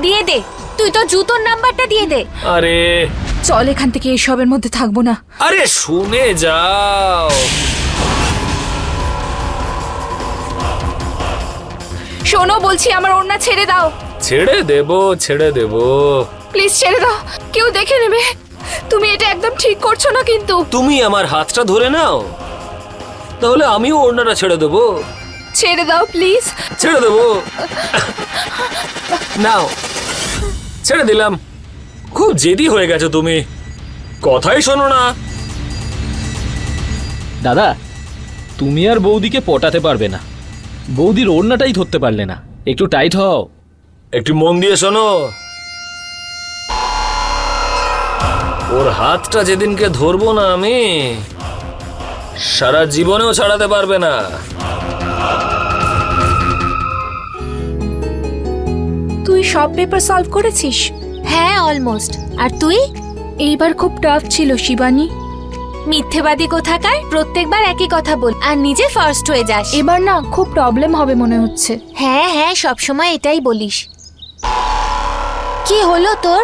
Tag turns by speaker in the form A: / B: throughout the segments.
A: দিয়ে দে, তুই তো জুতোর নাম্বারটা দিয়ে দে।
B: আরে
C: চল এখান থেকে এসবের মধ্যে থাকবো না।
B: আরে শুনে যাও।
C: শোনো বলছি, আমার ওড়না ছেড়ে দাও।
B: ছেড়ে দেব।
C: প্লিজ ছেড়ে দাও, কেউ দেখে নেবে। তুমি এটা একদম ঠিক করছো না কিন্তু।
B: তুমি আমার হাতটা ধরে নাও, তাহলে আমিও ওড়নাটা ছেড়ে দেবো।
C: ছেড়ে দাও প্লিজ।
B: ছেড়ে দেবো, নাও ছেড়ে দিলাম। খুব জেদি হয়ে গেছো তুমি, কথাই শোনো না।
D: দাদা, তুমি আর বৌদিকে পটাতে পারবে না। বৌদির ওড়নাটাই ধরতে পারলে না। একটু টাইট হও।
B: একটু মন দিয়ে শোনো, ওর হাতটা যেদিনকে ধরবো না আমি, সারা জীবনেও ছাড়াতে পারবে না।
C: তুই সব পেপার সলভ করেছিস?
A: হ্যাঁ অলমোস্ট। আর তুই?
C: এইবার খুব টাফ ছিল শিবানী।
A: মিথ্যেবাদী কোথাকার, প্রত্যেকবার একই কথা বল আর নিজে ফার্স্ট হয়ে যাস।
C: এবার না খুব প্রবলেম হবে মনে হচ্ছে।
A: হ্যাঁ হ্যাঁ, সবসময় এটাই বলিস। কি হলো তোর?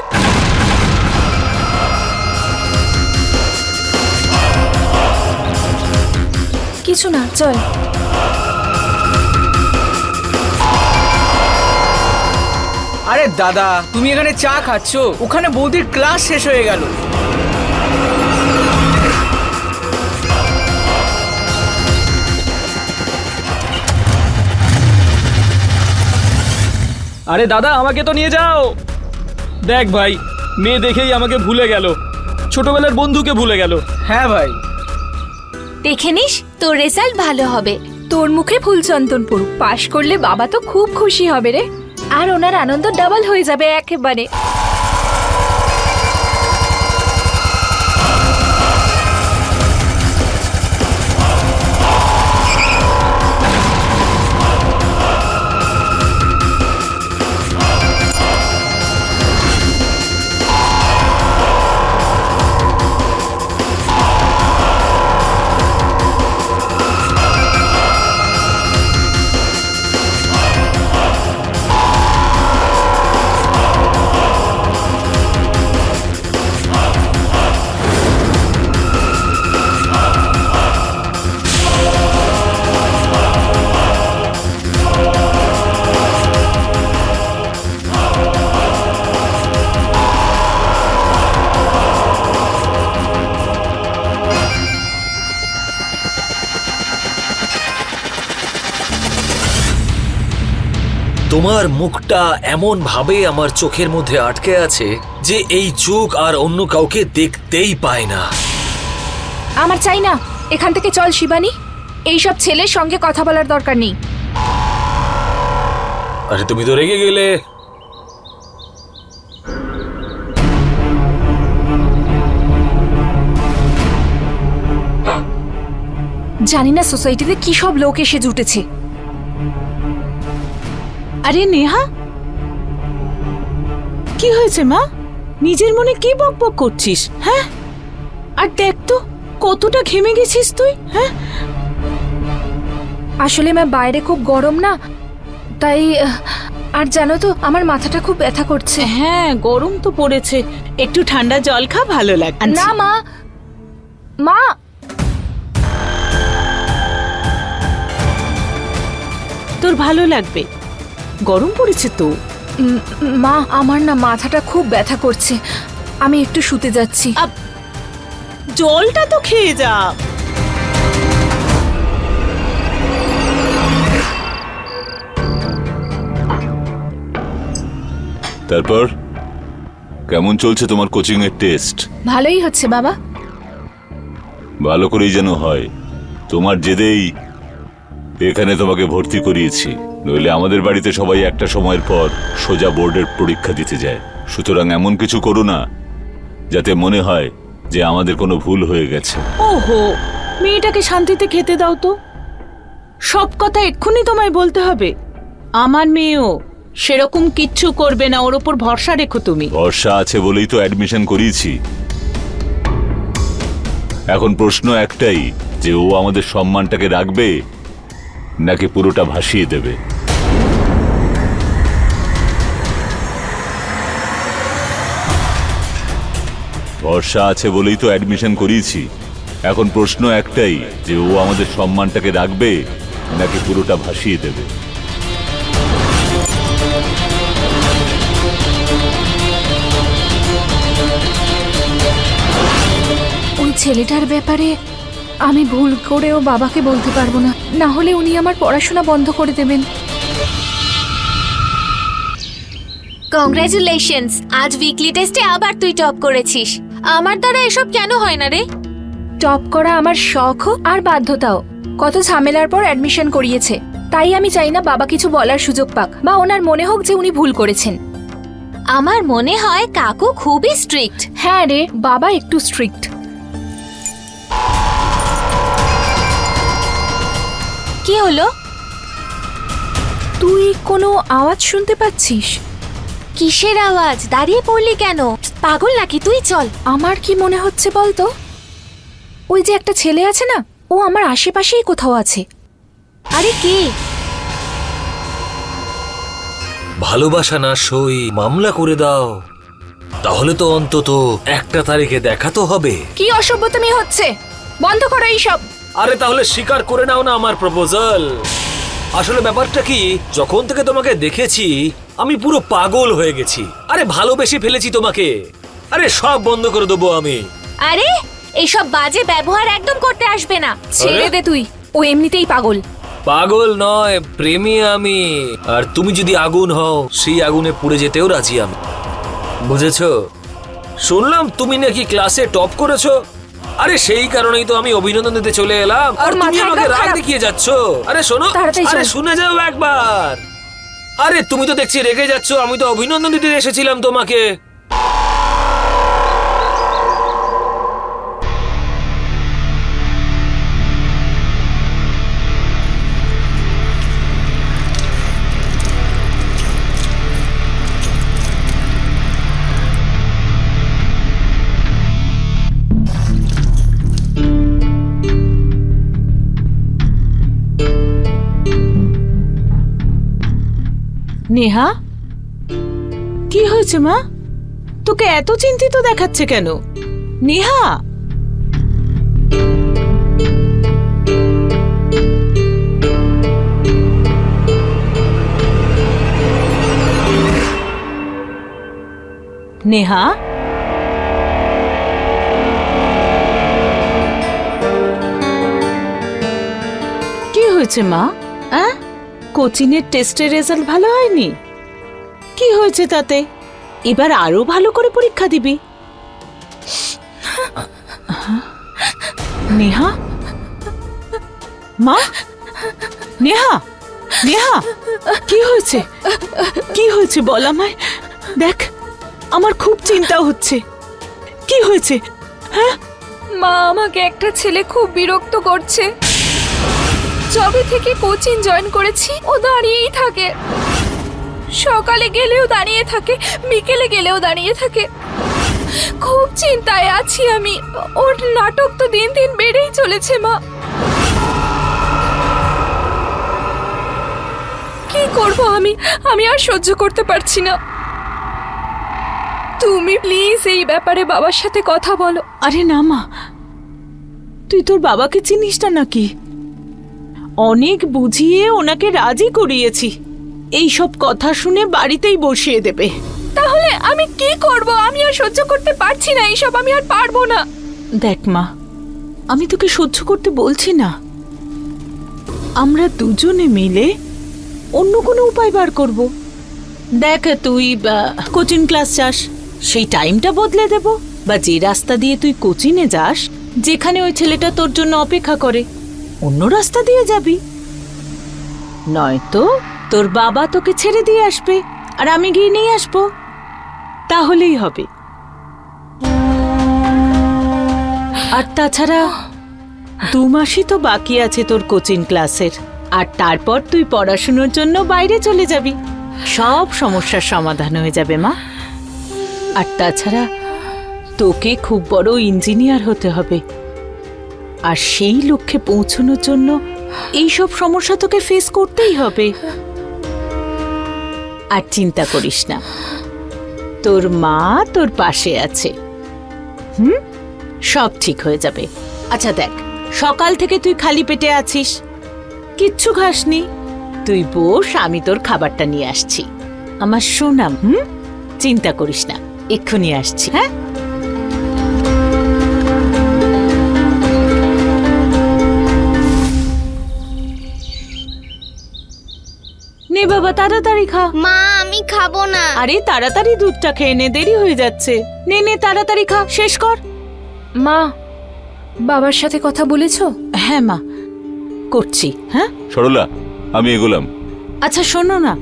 C: কিছু না, চল।
E: আরে দাদা, তুমি এখানে চা খাচ্ছো, ওখানে বৌদির ক্লাস শেষ হয়ে গেল।
D: আরে দাদা, আমাকে তো নিয়ে যাও। দেখ ভাই, মেয়ে দেখেই আমাকে ভুলে গেল, ছোটবেলার বন্ধুকে ভুলে গেল।
E: হ্যাঁ ভাই,
A: দেখে নিস, তোর রেজাল্ট ভালো হবে।
C: তোর মুখে ফুল চন্দন পড়ুক। পাশ করলে বাবা তো খুব খুশি হবে রে, আর ওনার আনন্দ ডাবল হয়ে যাবে একেবারে।
B: তোমার মুখটা এমন ভাবে আমার চোখের মধ্যে আটকে আছে যে এই চোখ আর অন্য কাউকে দেখতেই পায় না।
C: আমার চাই না, এখান থেকে চল শিবানী। এইসব ছেলের সঙ্গে কথা বলার দরকার নেই।
B: আরে তুমি তো রেগে গেলে।
C: জানি না সোসাইটিতে কি সব লোক এসে জুটেছে।
F: আরে নেহা, কি হয়েছে মা? নিজের মনে কি বকবক করছিস? হ্যাঁ, আর দেখ তো কতটা ঘেমে গেছিস তুই। হ্যাঁ,
C: আসলে মা বাইরে খুব গরম না, তাই। আর জানো তো আমার মাথাটা খুব ব্যথা করছে।
F: হ্যাঁ গরম তো পড়েছে, একটু ঠান্ডা জল খা, ভালো লাগবে।
C: না মা, মা
F: তোর ভালো লাগবে, গরম পড়েছে তো।
C: মা আমার না মাথাটা খুব ব্যথা করছে, আমি একটু শুতে যাচ্ছি।
F: জলটা তো খেয়ে যা।
G: তারপর কেমন চলছে তোমার কোচিং এর টেস্ট?
C: ভালোই হচ্ছে বাবা।
G: ভালো করেই যেন হয়। তোমার জেদেই এখানে তোমাকে ভর্তি করিয়েছি, নইলে আমাদের বাড়িতে সবাই একটা সময়ের পর সোজা বোর্ডের পরীক্ষা দিতে যায়। সুতরাং এমন কিছু করো না যাতে মনে হয় যে আমাদের কোনো ভুল হয়ে গেছে।
F: ওহো, মেয়েটাকে শান্তিতে খেতে দাও তো। সব কথা এক্ষুনি তোমায় বলতে হবে? আমার মেয়েও সেরকম কিচ্ছু করবে না, ওর ওপর ভরসা রেখো তুমি।
G: ভরসা আছে বলেই তো অ্যাডমিশন করিয়েছি। এখন প্রশ্ন একটাই যে ও আমাদের সম্মানটাকে রাখবে নাকি পুরোটা ভাসিয়ে দেবে। ভরসা আছে বলেই তো অ্যাডমিশন করিয়েছি। এখন প্রশ্ন একটাই যে ও আমাদের সম্মানটাকে রাখবে নাকি পুরোটা ভাসিয়ে দেবে।
C: ওই ছেলেটার ব্যাপারে আমি ভুল করেও বাবাকে বলতে পারবো না, না হলে উনি আমার পড়াশোনা বন্ধ করে দেবেন।
A: কংগ্রাচুলেশনস, আজ উইকলি টেস্টে আবার তুই টপ করেছিস। আমার দ্বারা এসব কেন হয় না রে?
C: টপ করা আমার শখও আর বাধ্যতাও। কত ঝামেলার পর অ্যাডমিশন করিয়েছে, তাই আমি চাই না বাবা কিছু বলার সুযোগ পাক বা ওনার মনে হোক যে উনি ভুল করেছেন।
A: আমার মনে হয় কাকু খুবই স্ট্রিক্ট।
C: হ্যাঁ রে, বাবা একটু স্ট্রিক্ট।
A: কি হলো?
C: তুই কোনো আওয়াজ শুনতে পাচ্ছিস?
A: কিসের আওয়াজ? দাঁড়িয়ে পড়লি কেন? পাগল নাকি তুই? চল।
C: আমার কি মনে হচ্ছে বলতো, ওই যে একটা ছেলে আছে না, ও আমার আশেপাশেই কোথাও আছে।
A: আরে কে?
B: ভালোবাসা না সই মামলা করে দাও, তাহলে তো অন্তত একটা তারিখে দেখা তো হবে।
C: কি অসভ্যতামি হচ্ছে, বন্ধ করো এইসব।
B: আরে তাহলে স্বীকার করে নাও না আমার প্রপোজাল। আসলে ব্যাপারটা কি, যখন থেকে তোমাকে দেখেছি আমি পুরো পাগল হয়ে গেছি। আরে ভালোবেসে ফেলেছি তোমাকে। আরে সব বন্ধ করে দেবো আমি।
A: আরে এইসব বাজে ব্যবহার একদম করতে আসবে না।
C: ছেড়ে দে তুই, ও এমনিতেই পাগল।
B: পাগল নয়, প্রেমী আমি। আর তুমি যদি আগুন হও, সেই আগুনে পুড়ে যেতেও রাজি আমি। বুঝেছো? শুনলাম তুমি নাকি ক্লাসে টপ করেছো। আরে সেই কারণেই তো আমি অভিনন্দন দিতে চলে এলাম। আর
C: ওর
B: তুমি
C: মাথা
B: আমাকে
C: একদম
B: রাগ
C: খারাপ।
B: দেখিয়ে যাচ্ছ। আরে শোনো,
C: তাড়াতাড়ি
B: আরে
C: চল।
B: শুনে যাও একবার। আরে তুমি তো দেখছি রেগে যাচ্ছ, আমি তো অভিনন্দন দিতে এসেছিলাম তোমাকে।
F: নেহা, কি হয়েছে মা? তোকে এত চিন্তিত দেখাচ্ছে কেন? নেহা, নেহা, কি হয়েছে মা? কোচিংয়ের টেস্টের রেজাল্ট ভালো হয়নি? কি হয়েছে তাতে? এবার আরো ভালো করে পরীক্ষা দিবি। নেহা, মা, নেহা, নেহা, কি হয়েছে? কি হয়েছে বল আমায়। দেখ, আমার খুব চিন্তা হচ্ছে। কি হয়েছে? হ্যাঁ,
C: মা, আমাকে একটা ছেলে খুব বিরক্ত করছে। যবে থেকে কোচিং জয়েন করেছি ও দাঁড়িয়েই থাকে। সকালে গেলেও দাঁড়িয়ে থাকে, বিকেলে গেলেও দাঁড়িয়ে থাকে। খুব চিন্তায় আছি আমি। ওর নাটক তো দিন দিন বেড়েই চলেছে মা। কি করব আমি আর সহ্য করতে পারছি না। তুমি প্লিজ এই ব্যাপারে বাবার সাথে কথা বলো।
F: আরে না মা, তুই তোর বাবাকে চিনিস না নাকি? অনেক বুঝিয়ে ওনাকে রাজি করিয়েছি। এই সব কথা শুনে বাড়িতেই বসিয়ে দেবে।
C: তাহলে আমি কি করব? আমি আর সহ্য করতে পারছি না এইসব, আমি আর পারবো না।
F: দেখ মা, আমি তোকে সহ্য করতে বলছি না। আমরা দুজনে মিলে অন্য কোনো উপায় বার করব। দেখ, তুই কোচিং ক্লাস যাস, সেই টাইমটা বদলে দেব। বা যে রাস্তা দিয়ে তুই কোচিংয়ে যাস, যেখানে ওই ছেলেটা তোর জন্য অপেক্ষা করে, অন্য রাস্তা দিয়ে যাবি। নয়তো তোর বাবা তোকে ছেড়ে দিয়ে আসবে আর আমি গিয়ে নিয়ে আসবো। তাহলেই হবে। আর তাছাড়া 2 মাসই তো বাকি আছে তোর কোচিং ক্লাসের। আর তারপর তুই পড়াশোনার জন্য বাইরে চলে যাবি। সব সমস্যার সমাধান হয়ে যাবে মা। আর তাছাড়া তোকে খুব বড় ইঞ্জিনিয়ার হতে হবে। আর সেই লক্ষ্যে পৌঁছানোর জন্য এই সব সমস্যা তোকে ফেস করতেই হবে। আর চিন্তা করিস না, তোর মা তোর পাশে আছে। সব ঠিক হয়ে যাবে। আচ্ছা দেখ, সকাল থেকে তুই খালি পেটে আছিস, কিচ্ছু খাসনি। তুই বস, আমি তোর খাবারটা নিয়ে আসছি। আমার সোনাম, চিন্তা করিস না, এক্ষুনি আসছি। হ্যাঁ, নে বাবা, তাড়াতাড়ি খা।
H: মা আমি খাবো না।
F: আরে তাড়াতাড়ি দুধটা খেয়ে নে, দেরি হয়ে যাচ্ছে। নে নে, তাড়াতাড়ি খা, শেষ কর।
C: মা, বাবার সাথে কথা বলেছো?
F: হ্যাঁ মা, করছি। হ্যাঁ,
G: সরলা, আমি এগোলাম।
F: আচ্ছা শোনো না,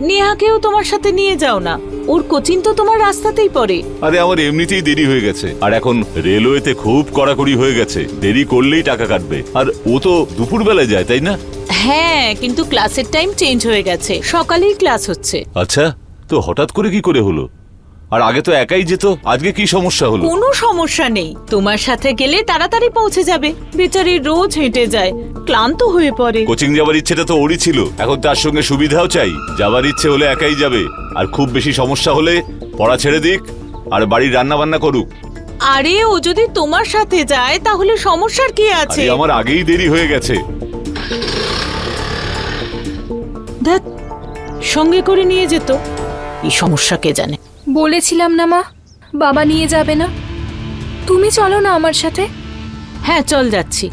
F: নেহাকেও তোমার সাথে নিয়ে যাও না, ওর কোচিং তো তোমার রাস্তাতেই পড়ে।
G: আরে আমার এমনিতেই দেরি হয়ে গেছে, আর এখন রেলওয়েতে খুব কড়াকড়ি হয়ে গেছে, দেরি করলেই টাকা কাটবে। আর ও তো দুপুরবেলায় যায়, তাই না?
F: হ্যাঁ, কিন্তু ক্লাসের টাইম চেঞ্জ হয়ে গেছে, সকালেই ক্লাস হচ্ছে।
G: আচ্ছা, তো হঠাৎ করে কি করে হলো? আর আগে তো একাই যেত, আজকে কি সমস্যা হলো?
F: কোনো সমস্যা নেই, তোমার সাথে গেলে তাড়াতাড়ি পৌঁছে যাবে। বেচারি রোজ হেঁটে যায়, ক্লান্ত হয়ে পড়ে।
G: কোচিং যাবার ইচ্ছেটা তো ওরই ছিল, এখন তার সঙ্গে সুবিধাও চাই। যাবার ইচ্ছে হলে একাই যাবে, আর খুব বেশি সমস্যা হলে পড়া ছেড়ে দিক আর বাড়ির রান্না বান্না করুক।
F: আরে ও যদি তোমার সাথে যায় তাহলে সমস্যার কি আছে?
G: আরে আমার আগেই দেরি হয়ে গেছে।
F: দেখ, সঙ্গে করে নিয়ে যেত, এই সমস্যা কে জানে।
C: বলেছিলাম না মা, বাবা নিয়ে যাবে না। তুমি চলো না আমার সাথে।
F: হ্যাঁ চল, যাচ্ছি।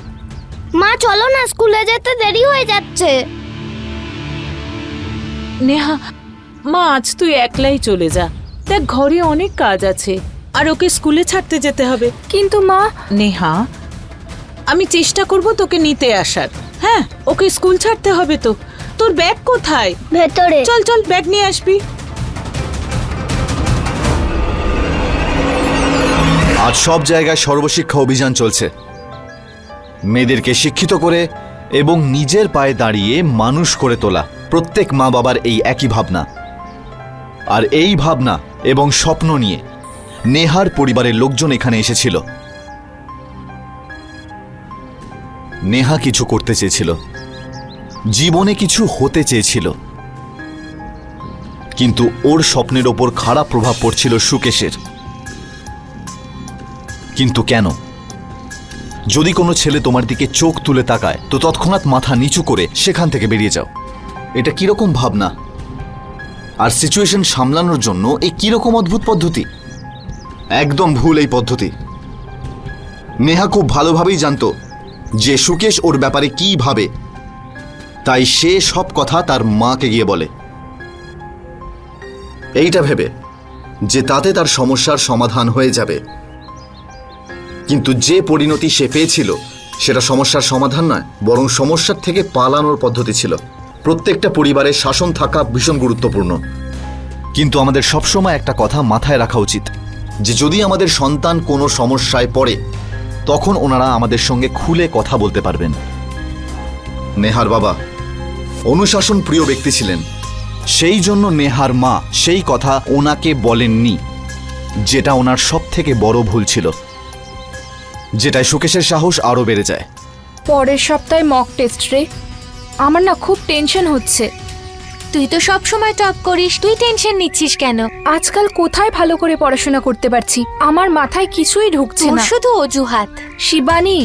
H: মা চলো না, স্কুলে যেতে দেরি হয়ে যাচ্ছে।
F: নেহা, মা আজ তুই একলাই চলে যা, দেখ ঘরে অনেক কাজ আছে, আর ওকে স্কুলে ছাড়তে যেতে হবে।
C: কিন্তু মা,
F: নেহা, আমি চেষ্টা করব তোকে নিতে আসার। হ্যাঁ, ওকে স্কুল ছাড়তে হবে তো। তোর ব্যাগ কোথায়?
H: ভেতরে।
F: চল চল, ব্যাগ নিয়ে আসবি।
I: আজ সব জায়গায় সর্বশিক্ষা অভিযান চলছে। মেয়েদেরকে শিক্ষিত করে এবং নিজের পায়ে দাঁড়িয়ে মানুষ করে তোলা, প্রত্যেক মা বাবার এই একই ভাবনা। আর এই ভাবনা এবং স্বপ্ন নিয়ে নেহার পরিবারের লোকজন এখানে এসেছিল। নেহা কিছু করতে চেয়েছিল, জীবনে কিছু হতে চেয়েছিল, কিন্তু ওর স্বপ্নের ওপর খারাপ প্রভাব পড়ছিল সুকেশের। কিন্তু কেন? যদি কোনো ছেলে তোমার দিকে চোখ তুলে তাকায় তো তৎক্ষণাৎ মাথা নিচু করে সেখান থেকে বেরিয়ে যাও। এটা কিরকম ভাবনা? আর সিচুয়েশন সামলানোর জন্য এই কিরকম অদ্ভুত পদ্ধতি? একদম ভুল এই পদ্ধতি। নেহা খুব ভালোভাবেই জানতো যে সুকেশ ওর ব্যাপারে কি ভাবে, তাই সে সব কথা তার মাকে গিয়ে বলে, এইটা ভেবে যে তাতে তার সমস্যার সমাধান হয়ে যাবে। কিন্তু যে পরিণতি সে পেয়েছিল সেটা সমস্যার সমাধান নয়, বরং সমস্যার থেকে পালানোর পদ্ধতি ছিল। প্রত্যেকটা পরিবারের শাসন থাকা ভীষণ গুরুত্বপূর্ণ, কিন্তু আমাদের সবসময় একটা কথা মাথায় রাখা উচিত যে যদি আমাদের সন্তান কোনো সমস্যায় পড়ে তখন ওনারা আমাদের সঙ্গে খুলে কথা বলতে পারবেন। নেহার বাবা অনুশাসন প্রিয় ব্যক্তি ছিলেন, সেই জন্য নেহার মা সেই কথা ওনাকে বলেননি, যেটা ওনার সব থেকে বড় ভুল ছিল, যেটায় সুকেশের সাহস আরো বেড়ে যায়।
C: পরের সপ্তাহে মক টেস্ট রে, আমার না খুব টেনশন হচ্ছে।
A: তুই তো সব সময় টপ করিস, তুই টেনশন নিচ্ছিস কেন?
C: আজকাল কোথায় ভালো করে পড়াশোনা করতে পারছি, আমার মাথায় কিছুই ঢুকছে
A: তোর
C: না।
A: শুধু অজুহাত।
C: শিবানী,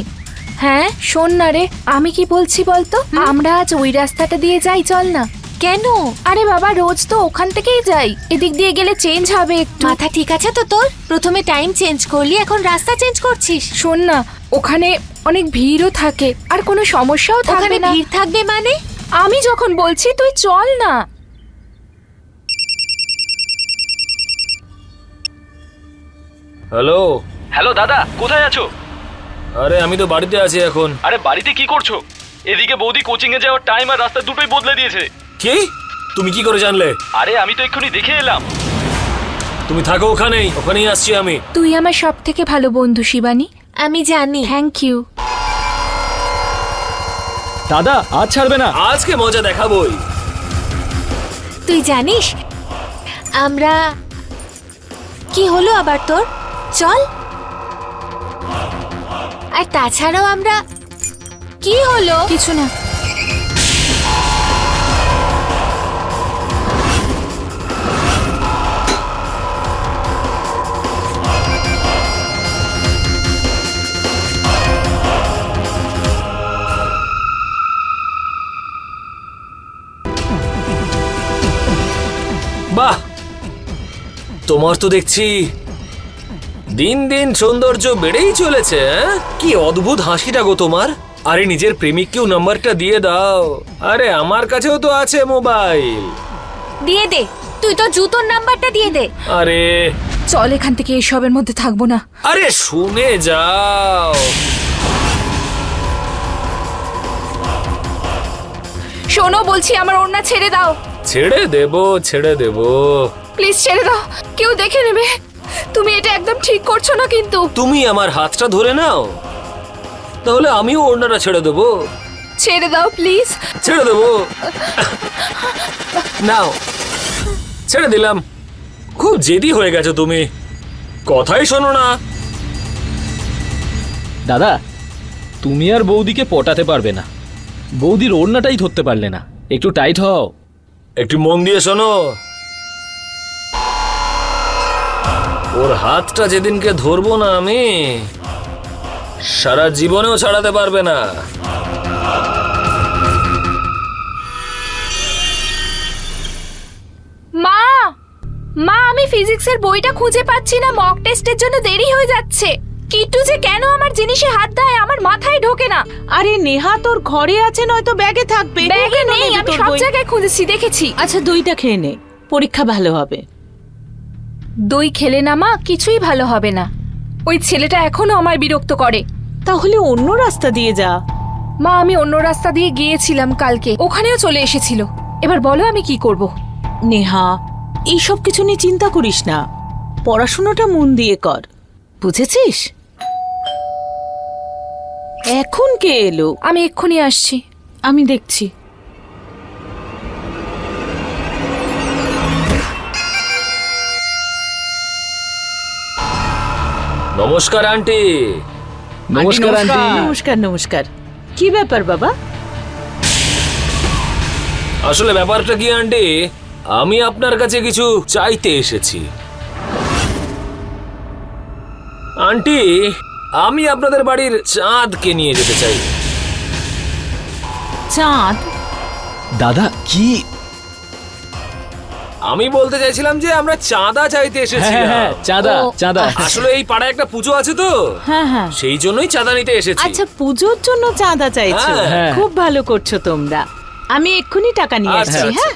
C: হ্যাঁ শোন না রে, আমি কি বলছি বলতো, আমরা আজ ওই রাস্তাটা দিয়ে যাই, চল না।
A: কেন?
C: আরে বাবা, রোজ তো ওখান থেকেই যাই, এদিক দিয়ে গেলে চেঞ্জ হবে একটু।
A: মাথা ঠিক আছে তো তোর? প্রথমে টাইম চেঞ্জ করলি, এখন রাস্তা চেঞ্জ করছিস।
C: শোন না, ওখানে অনেক ভিড়ও থাকে আর কোনো সমস্যাও
A: ওখানে
C: থাকবে না।
A: ভিড় থাকবে মানে?
C: আমি যখন বলছি তুই চল না।
B: হ্যালো।
D: হ্যালো দাদা, কোথায় আছো?
B: আরে আমি তো বাড়িতে আছি এখন।
D: আরে বাড়িতে কি করছো? এদিকে বৌদি কোচিং এ যাওয়ার টাইম আর রাস্তা দুটোই বদলে দিয়েছে।
B: কি? তুমি কি করে জানলে?
D: আরে আমি তো এক্ষুনি দেখে এলাম।
B: তুমি থাকো ওখানেই, ওখানেই আসছি আমি।
C: তুই আমার সব থেকে ভালো বন্ধু শিবানী।
A: আমি জানি।
C: Thank you.
D: দাদা আজ ছাড়বে না।
B: আজকে মজা দেখাবোই।
A: তুই জানিস আমরা কি হলো আবার তোর? চল। আর তাছাড়াও আমরা কি হলো?
C: কিছু না।
B: তোমার তো দেখছি দিন দিন সৌন্দর্য বেড়েই চলেছে। কি অদ্ভুত হাসিটা গো তোমার। আরে নিজের প্রেমিককেও নাম্বারটা দিয়ে দাও। আরে আমার কাছেও তো আছে মোবাইল।
A: দিয়ে দে, তুই তো জুতোর নাম্বারটা দিয়ে দে।
B: আরে
C: চল এখান থেকে এসবের মধ্যে থাকবো না।
B: আরে শুনে যাও।
C: শোনো বলছি, আমার ওড়না ছেড়ে দাও।
B: ছেড়ে দেব।
C: প্লিজ ছেড়ে দাও, কেউ দেখে নেবে। তুমি এটা একদম ঠিক করছো না কিন্তু।
B: তুমি আমার হাতটা ধরে নাও, তাহলে আমিও ওড়নাটা ছেড়ে দেবো।
C: ছেড়ে দাও প্লিজ।
B: ছেড়ে দেবো। নাও, ছেড়ে দিলাম। খুব জেদি হয়ে গেছো তুমি, কথাই শোনো না।
D: দাদা, তুমি আর বৌদিকে পটাতে পারবে না। বৌদির ওড়নাটাই ধরতে পারলে না। একটু টাইট হও।
B: একটু মন দিয়ে শোনো। ওর হাতটা যেদিনকে ধরবো না আমি, সারা জীবনেও ছাড়াতে পারবে না।
C: মা, মা আমি ফিজিক্সের বইটা খুঁজে পাচ্ছি না। মক টেস্টের জন্য দেরি হয়ে যাচ্ছে। কিট্টু যে কেন আমার জিনিসে হাত দেয় আমার মাথায় ঢোকে না।
F: আরে নেহা, তোর ঘরে আছে, নয়তো ব্যাগে থাকবে।
C: ব্যাগে নেই, আমি
F: তোর
C: সব
F: বই।
C: জায়গায় খুঁজেছি, দেখেছি।
F: আচ্ছা, দইটা খেয়ে নে, পরীক্ষা ভালো হবে।
C: দই খেলে না মা, কিছুই ভালো হবে না। ওই ছেলেটা এখনো আমায় বিরক্ত করে।
F: তাহলে অন্য রাস্তা দিয়ে যা।
C: মা আমি অন্য রাস্তা দিয়ে গিয়েছিলাম কালকে, ওখানেও চলে এসেছিল। এবার বলো আমি কি করব?
F: নেহা, এইসব কিছু নিয়ে চিন্তা করিস না, পড়াশোনাটা মন দিয়ে কর, বুঝেছিস? এখন কে এলো?
C: আমি এক্ষুনি আসছি।
F: আমি দেখছি।
B: নমস্কার আন্টি।
D: নমস্কার আন্টি।
F: নমস্কার নমস্কার। কি ব্যাপার বাবা?
B: আসলে ব্যাপারটা কি আন্টি, আমি আপনার কাছে কিছু চাইতে এসেছি। আন্টি, আমি আপনাদের বাড়ির চাঁদকে নিয়ে যেতে চাই।
F: চাঁদ?
D: দাদা কি?
B: আমি বলতে চাইছিলাম যে আমরা চাঁদা চাইতে
D: হ্যাঁ
B: এসেছিলাম।
D: হ্যাঁ, চাঁদা
F: ও,
D: চাঁদা।
B: আসলে এই পাড়ায় একটা পুজো আছে তো,
F: হ্যাঁ হ্যাঁ।
B: সেই জন্যই চাঁদা নিতে এসেছি।
F: আচ্ছা, পুজোর জন্য চাঁদা চাইছো?
D: হ্যাঁ।
F: খুব ভালো করছো তোমরা। আমি এক্ষুনি টাকা নিয়ে
B: আচ্ছা,
F: আসছি।
B: আচ্ছা।
F: হ্যাঁ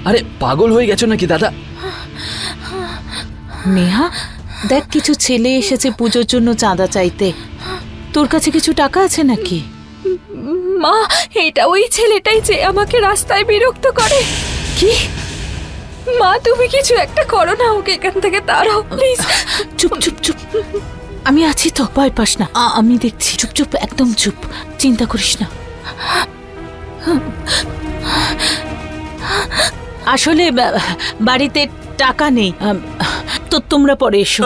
D: আরে পাগল হয়ে গেছো নাকি দাদা?
F: নেহা, দেখ কিছু ছেলে এসেছে পুজোর জন্য চাঁদা চাইতে। তোর কাছে কিছু টাকা আছে নাকি?
C: মা, এটা ওই ছেলেটাই যে আমাকে রাস্তায় বিরক্ত করে।
F: কি?
C: মা তুমি কিছু একটা করো না, ওকে এখান থেকে তাড়াও প্লিজ।
F: চুপ চুপ চুপ, আমি আছি তো, ভয় পাস না। আমি দেখছি। চুপ চুপ, একদম চুপ, চিন্তা করিস না। আসলে বাড়িতে টাকা নেই, তো তোমরা পরে এসো।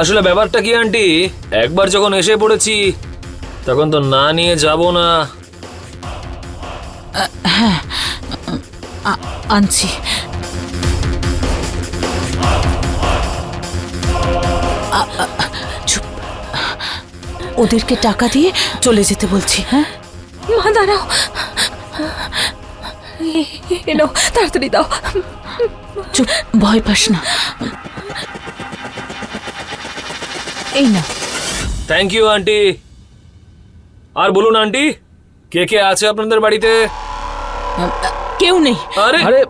B: আসলে ব্যাপারটা কি আন্টি, একবার যখন এসে পড়েছি তখন তো না নিয়ে যাব না।
F: আনছি। চুপ, ওদেরকে টাকা দিয়ে চলে যেতে বলছি। হ্যাঁ
C: মা দাঁড়াও, এনো তাড়াতাড়ি দাও।
F: চুপ, ভয় পাস না। এই না।
B: Thank you aunty. আর বলুন আন্টি, কে কে আছে আপনাদের বাড়িতে?
F: কেউ নেই।
B: আরে
D: আরে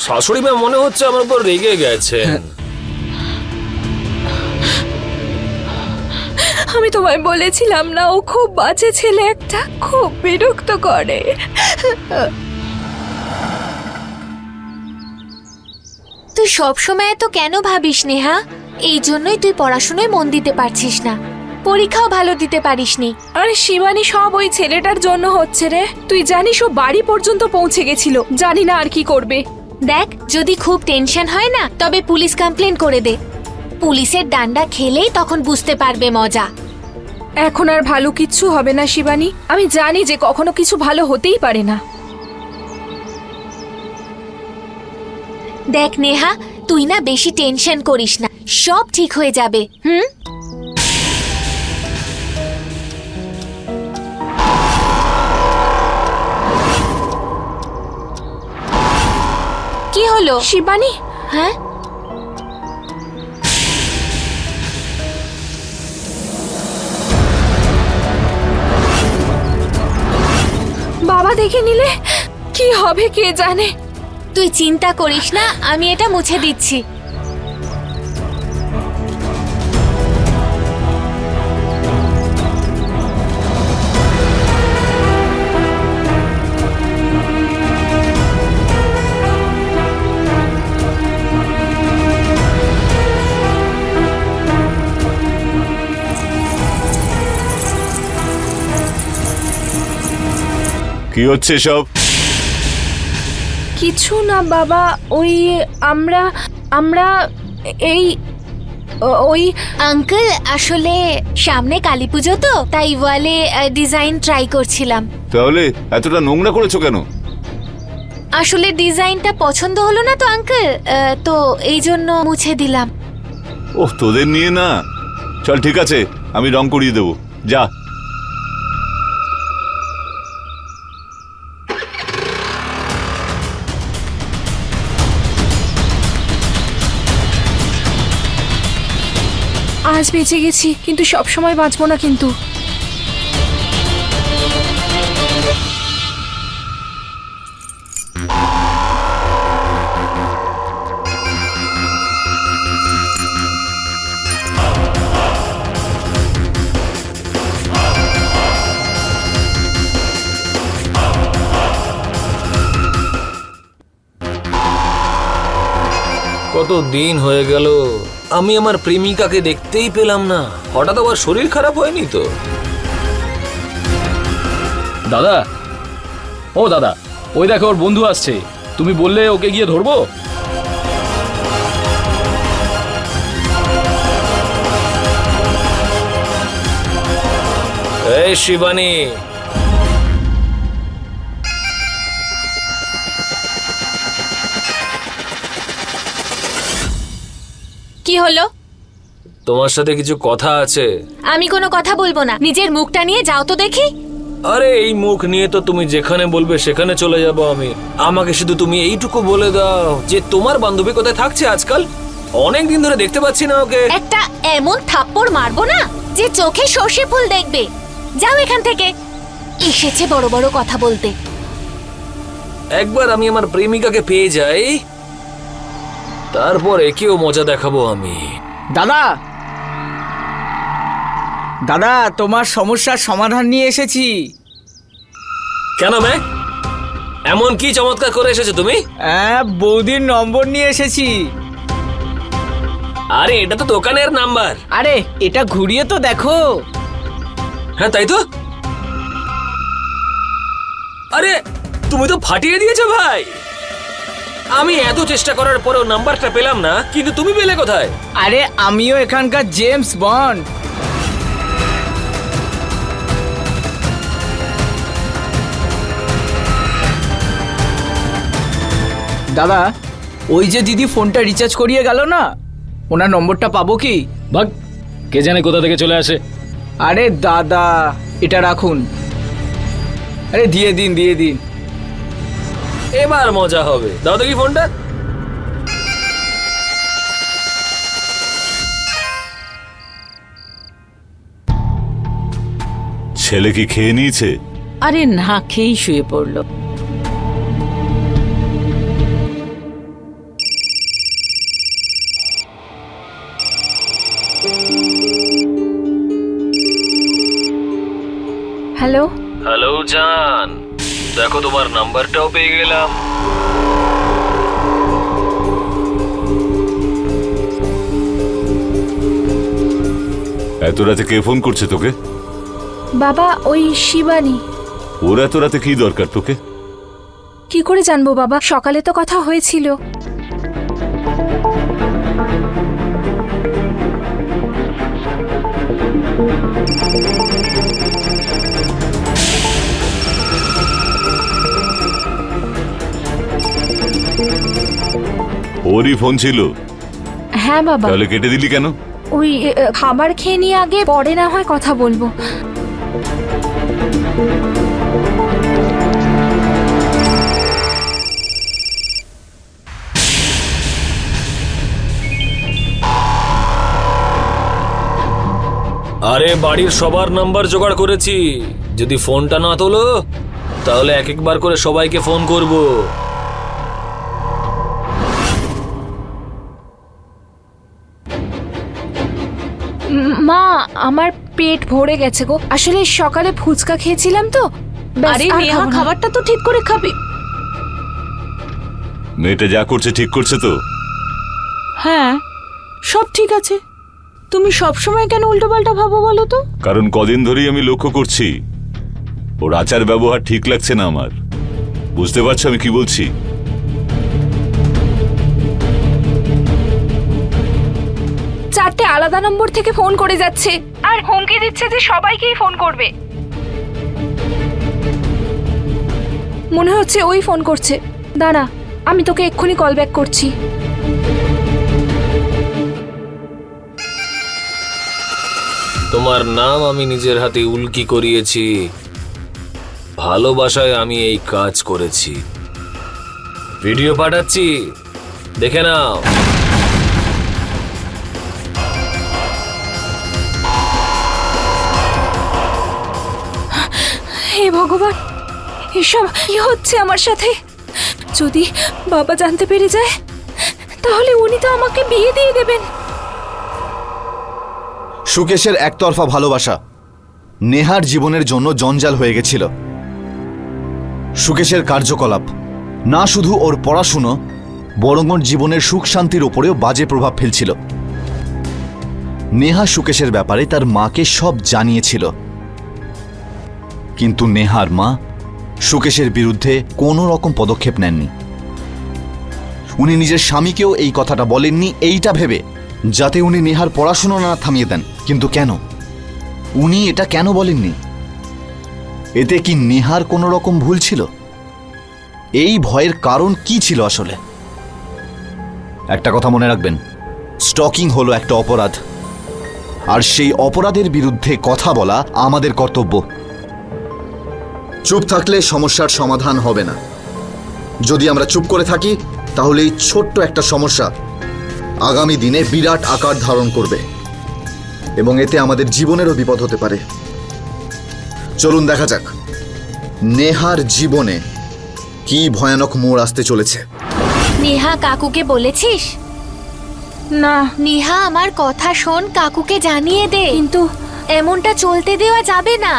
B: শাশুড়ি মা মনে হচ্ছে আমার উপর রেগে গেছেন।
C: আমি তোমায় বলেছিলাম না, ও খুব বাজে ছেলে একটা, খুব বিরক্ত করে।
A: তুই সবসময় এত কেন ভাবিস নেহা? এই জন্যই তুই পড়াশোনায় মন দিতে পারছিস না, পরীক্ষাও ভালো দিতে পারিসনি।
C: আরে শিবানী, সব ওই ছেলেটার জন্য হচ্ছে রে। তুই জানিস ও বাড়ি পর্যন্ত পৌঁছে গেছিল, জানি না আর কি করবে।
A: দেখ, যদি খুব টেনশন হয় না তবে পুলিশ কমপ্লেন করে দে। পুলিশের ডান্ডা খেলেই তখন বুঝতে পারবে মজা।
C: এখন আর ভালো কিচ্ছু হবে না শিবানী, আমি জানি যে কখনো কিছু ভালো হতেই পারে না।
A: দেখ নেহা, তুই না বেশি টেনশন করিস না, সব ঠিক হয়ে যাবে। হলো?
C: শিবানী,
A: হ্যাঁ,
C: বাবা দেখে নিলে কি হবে কে জানে।
A: তুই চিন্তা করিস না, আমি এটা মুছে দিচ্ছি।
G: কি হচ্ছে সব?
C: কিছু না বাবা, ওই আমরা আমরা এই ওই
A: আঙ্কেল, আসলে সামনে কালী পুজো তো, তাই ওয়ালে ডিজাইন ট্রাই করছিলাম।
G: তাহলে এতটা নোংরা করেছো কেন?
A: আসলে ডিজাইনটা পছন্দ হলো না তো আঙ্কেল, তো এই জন্য মুছে দিলাম।
G: ওহ, তোদের নিয়ে না। চল ঠিক আছে, আমি রং করিয়ে দেবো, যা।
C: আজ বেঁচে গেছি, কিন্তু সব সময় বাঁচবো না কিন্তু।
B: কত দিন হয়ে গেল আমি আমার প্রেমিকাকে দেখতেই পেলাম না। হঠাৎ আবার শরীর খারাপ হয়নি তো?
D: দাদা, ও দাদা, ওই দেখো ওর বন্ধু আসছে। তুমি বললে ওকে গিয়ে ধরবো?
B: এই শিবানী,
A: কি হলো?
B: তোমার সাথে কিছু কথা আছে।
A: আমি কোনো কথা বলবো না, নিজের মুখটা নিয়ে যাও তো দেখি।
B: আরে এই মুখ নিয়ে তো তুমি যেখানে বলবে সেখানে চলে যাব আমি। আমাকে শুধু তুমি এইটুকু বলে দাও যে তোমার বান্ধবী কোথায় থাকছে আজকাল। অনেক দিন ধরে দেখতে পাচ্ছি না ওকে।
A: একটা এমন থাপ্পড় মারবো না যে চোখে সর্ষে ফুল দেখবে। যাও এখান থেকে, এসেছে বড় বড় কথা বলতে।
B: একবার আমি আমার প্রেমিকাকে পেয়ে যাই, তারপর একেও মজা দেখাবো আমি।
E: দাদা, দাদা, তোমার সমস্যার সমাধান নিয়ে এসেছি।
B: কেন ম্যাক, এমন কি চমৎকার করে এসেছো তুমি?
E: বৌদির নম্বর নিয়ে এসেছি।
B: আরে এটা তো দোকানের নাম্বার।
E: আরে এটা ঘুরিয়ে তো দেখো।
B: হ্যাঁ তাই তো। আরে তুমি তো ফাটিয়ে দিয়েছো ভাই। আমি এত চেষ্টা করার পরেও নাম্বারটা পেলাম না, কিন্তু তুমি পেলে কোথায়?
E: আরে আমিও এখানকার জেমস বন্ড। দাদা, ওই যে দিদি ফোনটা রিচার্জ করিয়ে গেল না, ওনার নম্বরটা পাবো কি?
D: ভাগ, কে জানে কোথা থেকে চলে আসে।
E: আরে দাদা, এটা রাখুন। আরে দিয়ে দিন, দিয়ে দিন।
B: এবার মজা হবে। দাও দেখি ফোনটা।
G: ছেলে কি খেয়ে নিয়েছে?
F: আরে না খেয়েই শুয়ে পড়লো।
C: হ্যালো।
B: হ্যালো জান, দেখো তোমার নাম্বারটাও পেয়ে গেলাম।
G: এত রাতে কে ফোন করছে তোকে?
C: বাবা, ওই শিবানী।
G: ওর এত রাতে কি দরকার তোকে?
C: কি করে জানবো বাবা, সকালে তো কথা হয়েছিল।
G: ওরই ফোন ছিল?
C: হ্যাঁ বাবা।
G: তাহলে কেটে দিলি কেন?
C: ওই খাবার খেয়ে নিয়ে আগে, পরে না হয় কথা বলবো।
B: আরে বাড়ির সবার নাম্বার জোগাড় করেছি, যদি ফোনটা না তোলো তাহলে এক একবার করে সবাইকে ফোন করব।
C: মা, আমার পেট ভরে গেছে গো। আসলে সকালে ফুচকা খেয়েছিলাম তো। ব্যাস,
F: আরে
C: আর
F: নেহা,
C: খাবো না।
F: খাবারটা তো ঠিক করে খাবি।
G: মেয়েটা যা করছে ঠিক করছে তো?
F: হ্যাঁ, সব ঠিক আছে। তুমি সব সময় কেন উল্টোপাল্টা ভাবো বলো তো?
G: কারণ কদিন ধরেই আমি লক্ষ্য করছি ওর আচার ব্যবহার ঠিক লাগছে না আমার। বুঝতে পারছো আমি কি বলছি?
C: চারটে আলাদা নম্বর থেকে ফোন করে যাচ্ছে আর হুমকি দিচ্ছে যে সবাইকেই ফোন করবে। মনে হচ্ছে ওই ফোন করছে। দাঁড়া, আমি তোকে এক্ষুনি কল ব্যাক করছি।
B: তোমার নাম আমি নিজের হাতে উল্কি করিয়েছি, ভালোবাসায় আমি এই কাজ করেছি। ভিডিও পাঠাচ্ছি, দেখে নাও।
C: হে ভগবান, এসব কি হচ্ছে আমার সাথে? যদি বাবা জানতে পেরে যায় তাহলে উনি তো আমাকে বিয়ে দিয়ে দেবেন।
I: সুকেশের একতরফা ভালোবাসা নেহার জীবনের জন্য জঞ্জাল হয়ে গেছিল। সুকেশের কার্যকলাপ না শুধু ওর পড়াশুনো, বরং ওর জীবনের সুখ শান্তির উপরেও বাজে প্রভাব ফেলছিল। নেহা সুকেশের ব্যাপারে তার মাকে সব জানিয়েছিল, কিন্তু নেহার মা সুকেশের বিরুদ্ধে কোনো রকম পদক্ষেপ নেননি। উনি নিজের স্বামীকেও এই কথাটা বলেননি, এইটা ভেবে যাতে উনি নেহার পড়াশুনো না থামিয়ে দেন। কিন্তু কেন উনি এটা কেন বলেননি? এতে কি নেহার কোনো রকম ভুল ছিল? এই ভয়ের কারণ কি ছিল আসলে? একটা কথা মনে রাখবেন, স্টকিং হলো একটা অপরাধ, আর সেই অপরাধের বিরুদ্ধে কথা বলা আমাদের কর্তব্য। চুপ থাকলে সমস্যার সমাধান হবে না। যদি আমরা চুপ করে থাকি তাহলে এই ছোট্ট একটা সমস্যা আগামী দিনে বিরাট আকার ধারণ করবে এবং এতে আমাদের জীবনেরও বিপদ হতে পারে। চলুন দেখা যাক নেহার জীবনে কি ভয়ানক মোড় আসতে চলেছে।
A: নেহা, কাকুকে বলেছিস?
C: না,
A: নেহা, আমার কথা শোন, কাকুকে জানিয়ে দে।
C: কিন্তু
A: এমনটা চলতে দেওয়া যাবে না।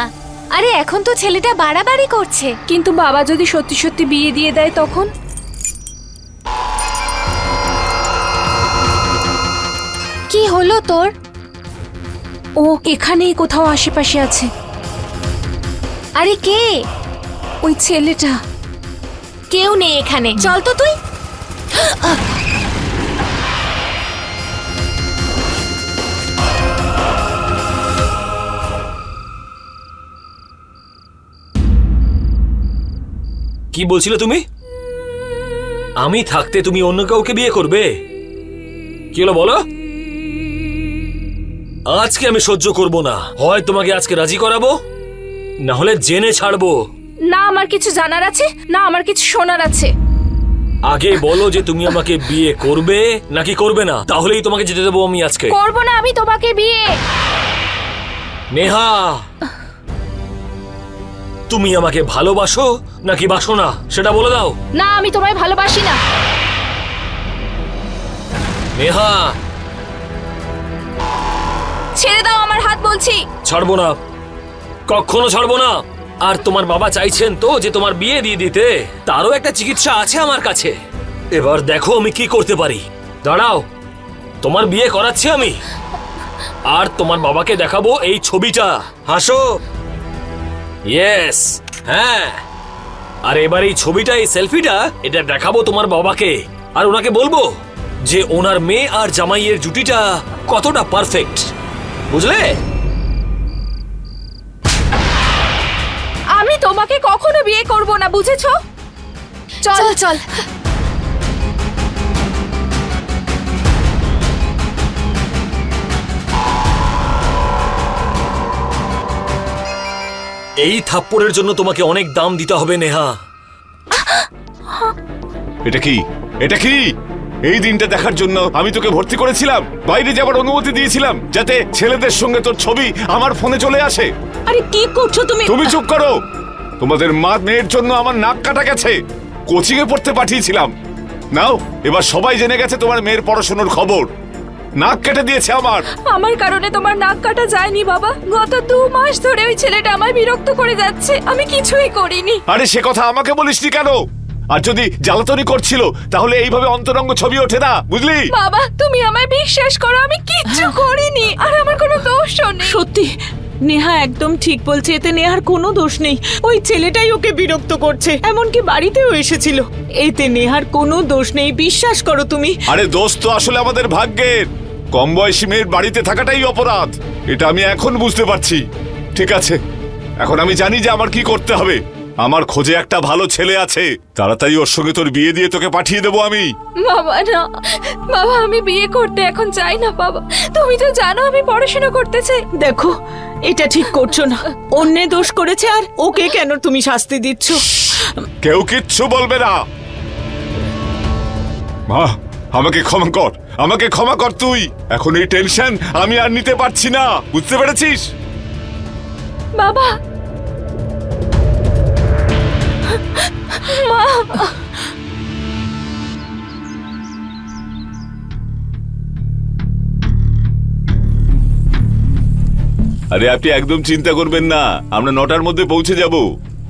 A: আরে এখন তো ছেলেটা বাড়াবাড়ি করছে।
C: কিন্তু বাবা যদি সত্যি সত্যি বিয়ে দিয়ে দেয় তখন?
A: কি হলো তোর?
C: ও এখানেই কোথাও আশেপাশে আছে।
A: আরে কে?
C: ওই ছেলেটা।
A: কেউ নেই এখানে, চল তো তুই।
B: কি বলছিলে তুমি? আমি থাকতে তুমি অন্য কাউকে বিয়ে করবে? কি হলো বলো? আজকে আমি সহ্য করব না। হয় তোমাকে আজকে রাজি করাবো, না হলে জেনে ছাড়বো।
C: না আমার কিছু জানার আছে, না আমার কিছু শোনার আছে।
B: আগে বলো যে তুমি আমাকে বিয়ে করবে নাকি করবে না, তাহলেই তোমাকে যেতে দেবো আমি আজকে।
C: করবো না আমি তোমাকে বিয়ে।
B: নেহা, তুমি আমাকে ভালোবাসো নাকি বাসো না সেটা বলে দাও।
C: না, আমি তোমায় ভালোবাসি না।
B: নেহা,
C: ছেড়ে দাও আমার হাত বলছি।
B: ছাড়বো না, কখনো ছাড়বো না। আর তোমার বাবা চাইছেন তো যে তোমার বিয়ে দিয়ে দিতে, তারও একটা চিকিৎসা আছে আমার কাছে। এবার দেখো আমি কি করতে পারি। দাঁড়াও, তোমার বিয়ে করাচ্ছি আমি, আর তোমার বাবাকে দেখাবো এই ছবিটা। হাসো। ইয়েস, হ্যাঁ। আর এবার এই ছবিটা, এই সেলফিটা, এটা দেখাবো তোমার বাবাকে, আর ওনাকে বলবো যে ওনার মেয়ে আর জামাইয়ের জুটিটা কতটা পারফেক্ট। বুঝলে?
C: আমি তোমাকে কখনো বিয়ে করব না, বুঝেছো? চল
A: চল চল।
B: এই থাপ্পড়ের জন্য তোমাকে অনেক দাম দিতে হবে নেহা।
G: এটা কি? এটা কি? এই দিনটা দেখার জন্য আমি তোকে ভর্তি করেছিলাম, বাইরে যাবার অনুমতি দিয়েছিলাম, যাতে ছেলেদের সঙ্গে তোর ছবি আমার ফোনে চলে আসে।
F: আরে কি করছো তুমি?
G: তুমি চুপ করো। তোমাদের মা মেয়ের জন্য আমার নাক কাটা গেছে, কোচিং এ পড়তে পাঠিয়েছিলাম। নাও, এবার সবাই জেনে গেছে তোমার মেয়ের পড়াশোনার খবর। নাক কেটে দিয়েছে আমার।
C: আমার কারণে তোমার নাক কাটা যায়নি বাবা। গত 2 মাস ধরে ওই ছেলেটা আমায় বিরক্ত করে যাচ্ছে, আমি কিছুই করিনি।
G: আরে সে কথা আমাকে বলিসনি কেন? আর যদি জ্বালাতনি করছিল তাহলে এইভাবে অন্তরঙ্গ ছবি ওঠে না, বুঝলি?
C: বাবা তুমি আমায় বিশ্বাস করো, আমি কিচ্ছু করিনি, আর আমার কোনো দোষও নেই।
F: সত্যি নেহা একদম ঠিক বলছে, এতে নেহার কোনো দোষ নেই। ওই ছেলেটাই ওকে বিরক্ত করছে, এমনকি বাড়িতেও এসেছিল। এতে নেহার কোনো দোষ নেই, বিশ্বাস করো তুমি।
G: আরে দোষ তো আসলে আমাদের ভাগ্যের। কম বয়সী মেয়ের বাড়িতে থাকাটাই অপরাধ, এটা আমি এখন বুঝতে পারছি। ঠিক আছে, এখন আমি জানি যে আমার কি করতে হবে। আমার খোঁজে একটা ভালো ছেলে আছে, তাড়াতাড়ি ওর সঙ্গে তোর বিয়ে দিয়ে তোকে পাঠিয়ে দেবো আমি।
C: বাবা না, বাবা আমি বিয়ে করতে এখন চাই না বাবা। তুমি তো জানো আমি পড়াশোনা করতে চাই।
F: দেখো এটা ঠিক করছো না, অন্যে দোষ করেছে আর ওকে কেন তুমি শাস্তি দিচ্ছ?
G: কেউ কিচ্ছু বলবে না। মা, আমাকে ক্ষমা কর, আমাকে ক্ষমা কর তুই। এখন এই টেনশন আমি আর নিতে পারছি না, বুঝতে পেরেছিস?
C: বাবা মা,
G: আরে আপনি একদম চিন্তা করবেন না, আমরা 9টার মধ্যে পৌঁছে যাব।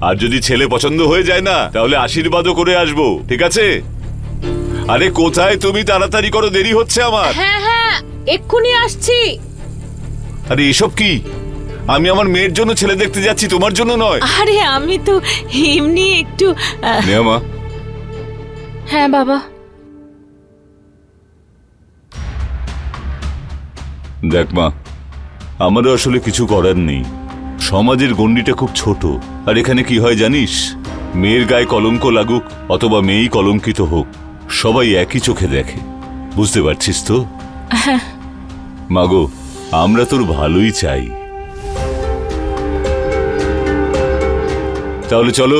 G: আর যদি ছেলে পছন্দ হয়ে যায় না, তাহলে আশীর্বাদও করে আসবো, ঠিক আছে? আরে কোথায় তুমি? তাড়াতাড়ি করো, দেরি হচ্ছে আমার।
F: হ্যাঁ হ্যাঁ এক্ষুনি আসছি।
G: আরে এসব কি? আমি আমার মেয়ের জন্য ছেলে দেখতে যাচ্ছি, তোমার জন্য নয়।
F: আরে আমি তো এমনি একটু
G: নেয়া মা।
C: হ্যাঁ বাবা।
G: দেখ মা, আমারও আসলে কিছু করার নেই। সমাজের গণ্ডিটা খুব ছোট, আর এখানে কি হয় জানিস? মেয়ের গায়ে কলঙ্ক লাগুক অথবা মেয়েই কলঙ্কিত হোক, সবাই একই চোখে দেখে। বুঝতে পারছিস তো? মাগো, আমরা তোর ভালোই চাই। তাহলে চলো।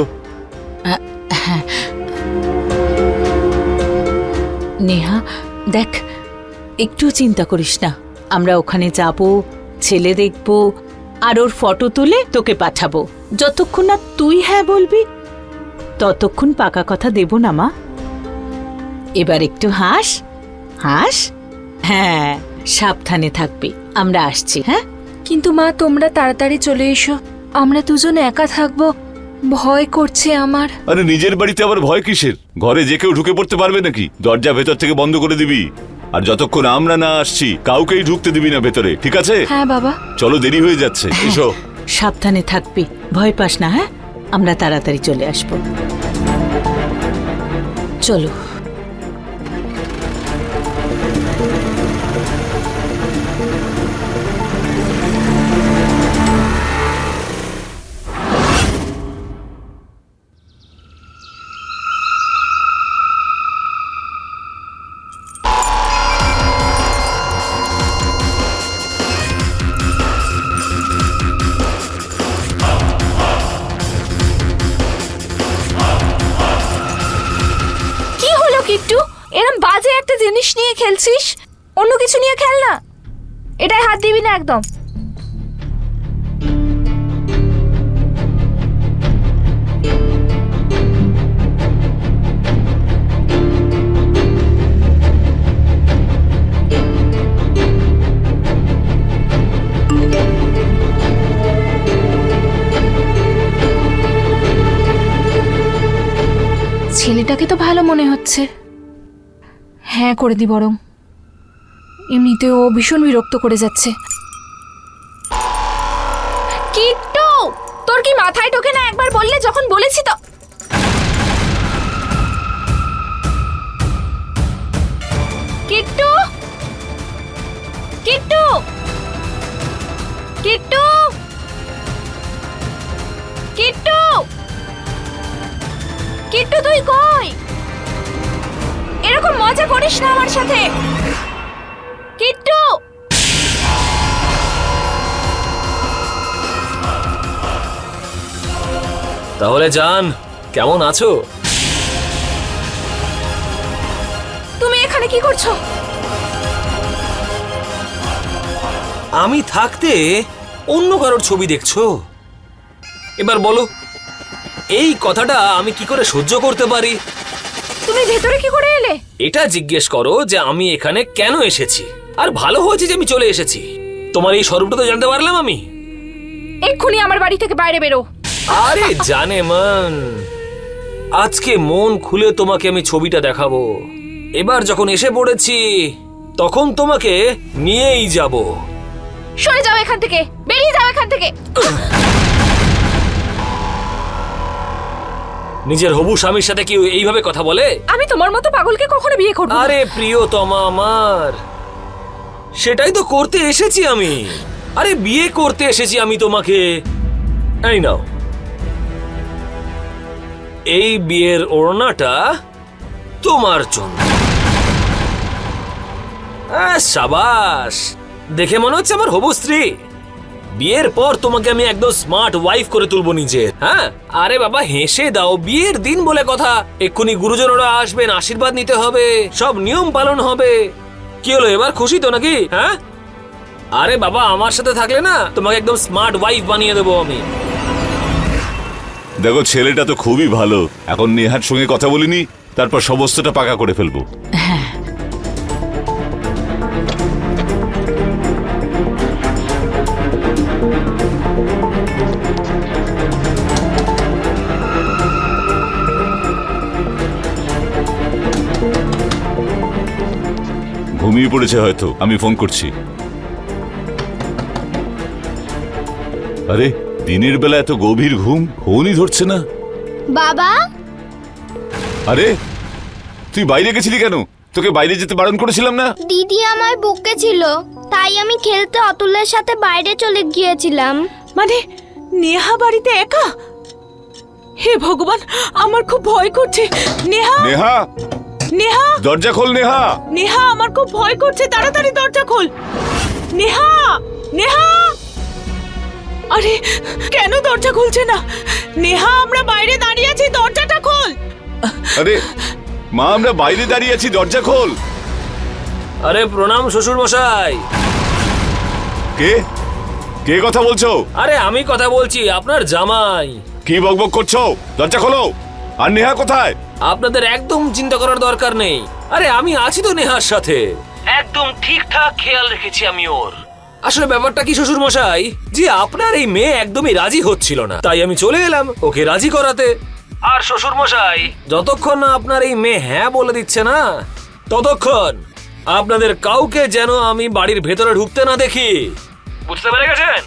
F: নেহা দেখ, একটু চিন্তা করিস না, আমরা ওখানে যাব, ছেলে দেখব, আর ওর ফটো তুলে তোকে পাঠাবো। যতক্ষণ না তুই হ্যাঁ বলবি ততক্ষণ পাকা কথা দেব না মা। এবার একটু হাস হাস। হ্যাঁ সাবধানে থাকবি, আমরা আসছি। হ্যাঁ
C: কিন্তু মা তোমরা তাড়াতাড়ি চলে এসো, আমরা দুজন একা থাকবো, ভয় করছে আমার।
G: আরে নিজের বাড়িতে আবার ভয় কিসের? ঘরে যে কেউ ঢুকে পড়তে পারবে নাকি? দরজা ভেতর থেকে বন্ধ করে দিবি, আর যতক্ষণ আমরা না আসছি কাউকেই ঢুকতে দিবি না ভেতরে, ঠিক আছে?
C: হ্যাঁ বাবা।
G: চলো, দেরি হয়ে যাচ্ছে, এসো।
F: সাবধানে থাকবি, ভয় পাস না। হ্যাঁ আমরা তাড়াতাড়ি চলে আসব, চলো।
C: কিট্টু এরম বাজে একটা জিনিস নিয়ে খেলছিস, অন্য কিছু নিয়ে খেল না। এটাই হাত দিবি না একদম। ছেলেটাকে তো ভালো মনে হচ্ছে, হ্যাঁ করে দি বরং। এমনিতে ও ভীষণ বিরক্ত করে যাচ্ছে। কিট্টু তোর কি মাথায় ঢোকে না? একবার বললে যখন বলেছি তো। কিট্টু কিট্টু কিট্টু কিট্টু কিট্টু তুই কই? এরকম মজা করিস না আমার সাথে। কিট্টু
B: তাহলে জান, কেমন আছো?
C: তুমি এখানে এখানে কি করছো?
B: আমি থাকতে অন্য কারোর ছবি দেখছো? এবার বলো, এই কথাটা আমি কি করে সহ্য করতে পারি?
C: তুমি ভেতরে কি করে এলে?
B: এটা জিজ্ঞেস করো যে আমি এখানে কেন এসেছি। আর ভালো হয়েছে যে আমি চলে এসেছি। তোমার এই স্বরূপটা তো জানতে পারলাম আমি।
C: এক্ষুনি আমার বাড়ি থেকে বাইরে বেরো।
B: আরে জানে মন, আজকে মন খুলে তোমাকে আমি ছবিটা দেখাবো। এবার যখন এসে পড়েছি তখন তোমাকে নিয়েই যাব।
C: সরে যাও এখান থেকে, বেরিয়ে যাও এখান থেকে।
B: নিজের হবু স্বামীর সাথে কি এইভাবে কথা বলে?
C: আমি তোমার মতো পাগলকে কখনো বিয়ে করব না।
B: আরে প্রিয়তমা আমার, সেটাই তো করতে এসেছি আমি। আরে বিয়ে করতে এসেছি আমি তোমাকে। এই নাও, এই বিয়ের ওড়নাটা তোমার জন্য। সাবাস, দেখে মনে হচ্ছে আমার হবু স্ত্রী। বিয়ের পর তোমাকে আমি একদম স্মার্ট ওয়াইফ করে তুলবো নিজের। হ্যাঁ, আরে বাবা হেসে দাও, বিয়ের দিন বলে কথা। এক্ষুনি গুরুজনরা আসবেন, আশীর্বাদ নিতে হবে, সব নিয়ম পালন হবে। কি হলো, এবার খুশি তো নাকি? হ্যাঁ, আরে বাবা আমার সাথে থাকলে না তোমাকে একদম স্মার্ট ওয়াইফ বানিয়ে দেবো আমি।
G: দেখো ছেলেটা তো খুবই ভালো। এখন নেহার সঙ্গে কথা বলিনি, তারপর সমস্তটা পাকা করে ফেলবো। ঘুমিয়ে পড়েছে হয়তো, আমি ফোন করছি। আরে দিনের বেলা এত গভীর ঘুম, ফোনই ধরছে না।
H: বাবা,
G: আরে তুই বাইরে গেছিলি কেন? তোকে বাইরে যেতে বারণ করেছিলাম না?
H: দিদি আমায় বকেছিল, তাই আমি খেলতে অতুলের সাথে বাইরে চলে গিয়েছিলাম।
F: মানে নেহা বাড়িতে একা? হে ভগবান, আমার খুব ভয় করছে। নেহা,
G: নেহা,
F: নেহা,
G: দরজা খোল নেহা।
F: নেহা, আমার খুব ভয় করছে, তাড়াতাড়ি দরজা খোল। নেহা, নেহা, আরে কেন দরজা খুলছে না? নেহা, আমরা বাইরে দাঁড়িয়ে আছি, দরজাটা খোল।
G: আরে মা, আমরা বাইরে দাঁড়িয়ে আছি, দরজা খোল।
B: আরে প্রণাম শ্বশুর মশাই।
G: কে কে কথা বলছো?
B: আরে আমি কথা বলছি, আপনার জামাই।
G: কি বকবক করছো? দরজা খোলো। আর নেহা কোথায়?
B: আপনাদের একদম চিন্তা করার দরকার নেই। আরে আমি আছি তো নেহার সাথে, একদম ঠিকঠাক খেয়াল রেখেছি আমি ওর। আসলে ব্যাপারটা কি শ্বশুর মশাই, যে আপনার এই মেয়ে একদমই রাজি হচ্ছিল না, তাই আমি চলে এলাম ওকে রাজি করাতে। আর শ্বশুর মশাই, যতক্ষণ না আপনার এই মেয়ে হ্যাঁ বলে দিচ্ছে না, ততক্ষণ আপনাদের কাউকে যেন আমি বাড়ির ভেতরে ঢুকতে না দেখি। বুঝতে পেরে গেছেন?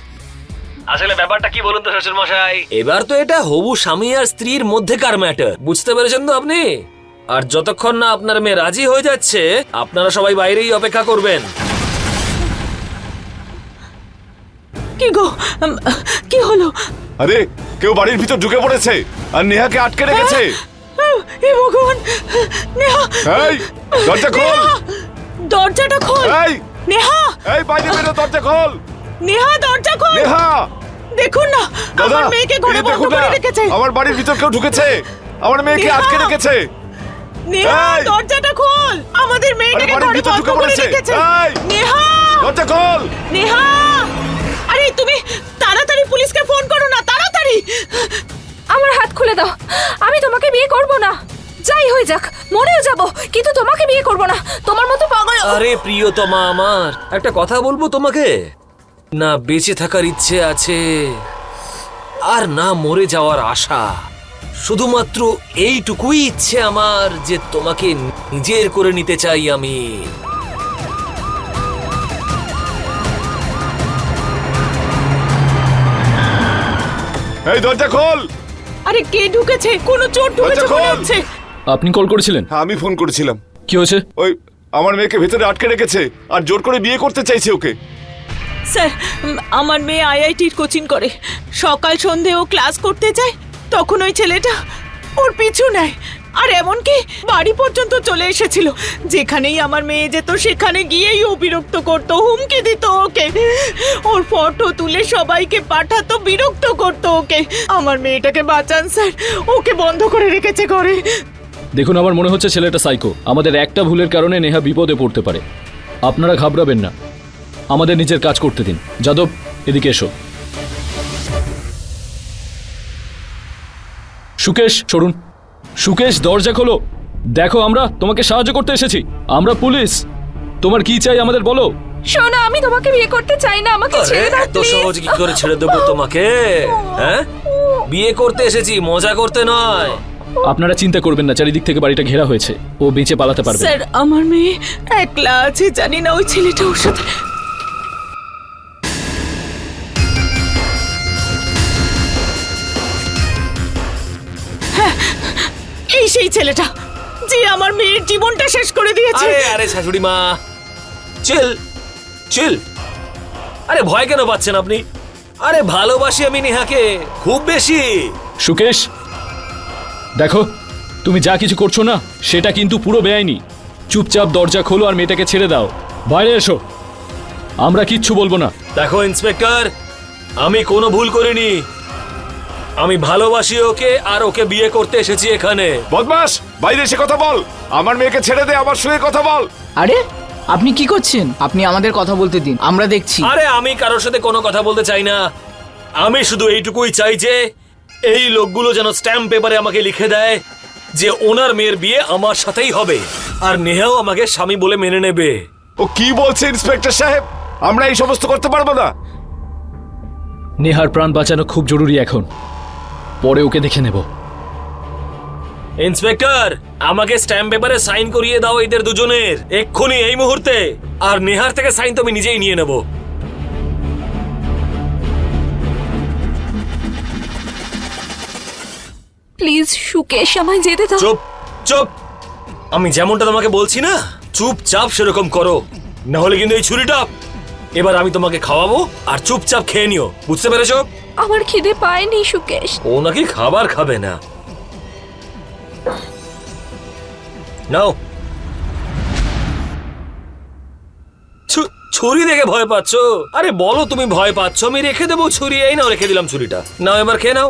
B: আসলে ব্যাপারটা কি বলুন তো শ্বশুর মশাই, এবার তো এটা হবু স্বামী আর স্ত্রীর মধ্যেকার ম্যাটার। বুঝতে পেরেছেন তো আপনি? আর যতক্ষণ না আপনার মেয়ে রাজি হয়ে যাচ্ছে, আপনারা সবাই বাইরেই অপেক্ষা করবেন।
F: কি গো, কি হলো?
G: আরে কেউ বাড়ির ভিতর ঢুকে পড়েছে আর নেহাকে আটকে রেখেছে।
F: হে ভগবান, নেহা,
G: এই দরজা খোল।
F: নেহা, দরজাটা খোল।
G: এই
F: নেহা,
G: এই বাইরে বেরো, দরজা খোল।
F: নেহা, দরজা খোল।
G: নেহা,
F: দেখুন না,
G: দাদা,
F: আমার মেয়েকে ঘরে
G: এই
F: বন্ধ
G: দেখুন
F: করে
G: না,
F: রেখেছে।
G: আমার বাড়ির ভিতর কেউ ঢুকেছে, আমার মেয়েকে
F: নেহা!
G: আটকে রেখেছে।
F: নেহা,
G: এই!
F: দরজাটা খোল। আমাদের মেয়েটাকে
G: বাড়ির
F: ঘরে
G: ভিতর
F: বন্ধ
G: ঢুকে
F: করে
G: পড়েছে।
F: রেখেছে।
G: এই!
F: নেহা,
G: দরজা খোল।
F: নেহা, আরে তুমি তাড়াতাড়ি পুলিশকে ফোন করো না, তাড়াতাড়ি।
C: আমার হাত খুলে দাও, আমি তোমাকে বিয়ে করব না। যাই হয়ে যাক, মরেও যাব, কিন্তু তোমাকে বিয়ে করব না। তোমার মতো পাগল।
B: আরে প্রিয়তমা আমার, একটা কথা বলবো তোমাকে। না বেঁচে থাকার ইচ্ছে আছে, আর না মরে যাওয়ার আশা। শুধুমাত্র এইটুকুই ইচ্ছে আমার, যে তোমাকে নিজের করে নিতে চাই আমি।
G: এই দরজা খোল।
F: আরে কে ঢুকেছে? কোন চোর ঢুকেছে
G: দরজা
F: মনে
G: খোল।
F: হচ্ছে।
D: আপনি কল করেছিলেন?
G: হ্যাঁ, আমি ফোন করেছিলাম।
D: কি হয়েছে?
G: ওই আমার মেয়েকে ভেতরে আটকে রেখেছে আর জোর করে বিয়ে করতে চাইছে ওকে।
F: স্যার, আমার মেয়ে আইআইটির কোচিং করে। সকাল সন্ধে ও ক্লাস করতে যায়, তখন ওই ছেলেটা ওর পিছু নেয়। আর এমনকি বাড়ি পর্যন্ত চলে এসেছিল। যেখানেই আমার মেয়ে যেত সেখানে গিয়েই ও বিরক্ত করতো, হুমকি দিত ওকে। ওর ফটো তুলে সবাইকে পাঠাতো, বিরক্ত করতো ওকে। আমার মেয়েটাকে বাঁচান স্যার, ওকে বন্ধ করে রেখেছে ঘরে।
D: দেখুন, আমার মনে হচ্ছে ছেলেটা সাইকো। আমাদের একটা ভুলের কারণে নেহা বিপদে পড়তে পারে। আপনারা ঘাবড়াবেন না, আমাদের নিজের কাজ করতে দিন। যাদব, এদিকে এসো। সুকেশ, সরুন। সুকেশ, দরজা খোলো। দেখো, আমরা তোমাকে সাহায্য করতে এসেছি। আমরা পুলিশ। তোমার কি চাই আমাদের বলো।
C: শোনো, আমি তোমাকে বিয়ে করতে চাই না, আমাকে
B: আরে
C: ছেড়ে দাও
B: এত
C: please।
B: সহজ কি করে ছেড়ে দেবো তোমাকে? হ্যাঁ, বিয়ে করতে এসেছি, মজা করতে নয়।
D: আপনারা চিন্তা করবেন না, চারিদিক থেকে বাড়িটা ঘেরা হয়েছে, ও বেঁচে পালাতে পারবে।
F: স্যার, আমার মেয়ে একলা আছে, জানি না ওই ছেলেটা ওর সাথে। হ্যাঁ, এই সেই ছেলেটা যে আমার মেয়ের জীবনটা শেষ করে দিয়েছে।
B: আরে আরে শাশুড়ি মা, চিল চিল। আরে ভয় কেন পাচ্ছেন আপনি? আরে ভালোবাসি আমি নেহাকে খুব বেশি।
D: সুকেশ, দেখো, তুমি যা কিছু করছো না সেটা কিন্তু পুরো বেআইনি। চুপচাপ দরজা খোলো আর মেয়েটাকে ছেড়ে দাও। বাইরে এসো, আমরা কিচ্ছু বলবো না।
B: দেখো ইন্সপেক্টর, আমি কোনো ভুল করিনি। আমি ভালোবাসি ওকে আর ওকে বিয়ে করতে এসেছি এখানে।
J: বদমাস, বাইরে এসে কথা বল। আমার মেয়েকে ছেড়ে দে, আমার সঙ্গে কথা বল।
E: আরে আপনি কি করছেন? আপনি আমাদের কথা বলতে দিন, আমরা দেখছি।
B: আরে আমি কারোর সাথে কোনো কথা বলতে চাই না। আমি শুধু এইটুকুই চাই যে এই লোকগুলো যেন স্ট্যাম্প পেপারে আমাকে লিখে দেয় যে ওনার মেয়ের বিয়ে আমার সাথেই হবে, আর নেহাও আমাকে স্বামী বলে মেনে নেবে।
J: ও কি বলছে ইন্সপেক্টর সাহেব? আমরা এই সমস্ত করতে পারবো না।
D: নেহার প্রাণ বাঁচানো খুব জরুরি এখন, পরে ওকে দেখে নেব।
B: ইন্সপেক্টর, আমাকে স্ট্যাম্প পেপারে সাইন করিয়ে দাও এদের দুজনের, এক্ষুনি, এই মুহূর্তে। আর নেহার থেকে সাইন তো আমি নিজেই নিয়ে নেব।
C: প্লিজ সুকেশ, আমায় যেতে দাও।
B: চুপ চুপ, আমি যেমনটা তোমাকে বলছি না, চুপচাপ সেরকম করো, না হলে কিন্তু এই ছুরিটা এবার আমি তোমাকে খাওয়াবো আর চুপচাপ খেয়ে নিও, বুঝতে পেরেছো?
C: আমার খিদে পায়নি সুকেশ।
B: ও নাকি খাবার খাবে না। নাও। ছুরি দেখে ভয় পাচ্ছ? আরে বলো তুমি ভয় পাচ্ছ, আমি রেখে দেবো ছুরি। এই নাও, রেখে দিলাম ছুরিটা। নাও, এবার খেয়ে নাও।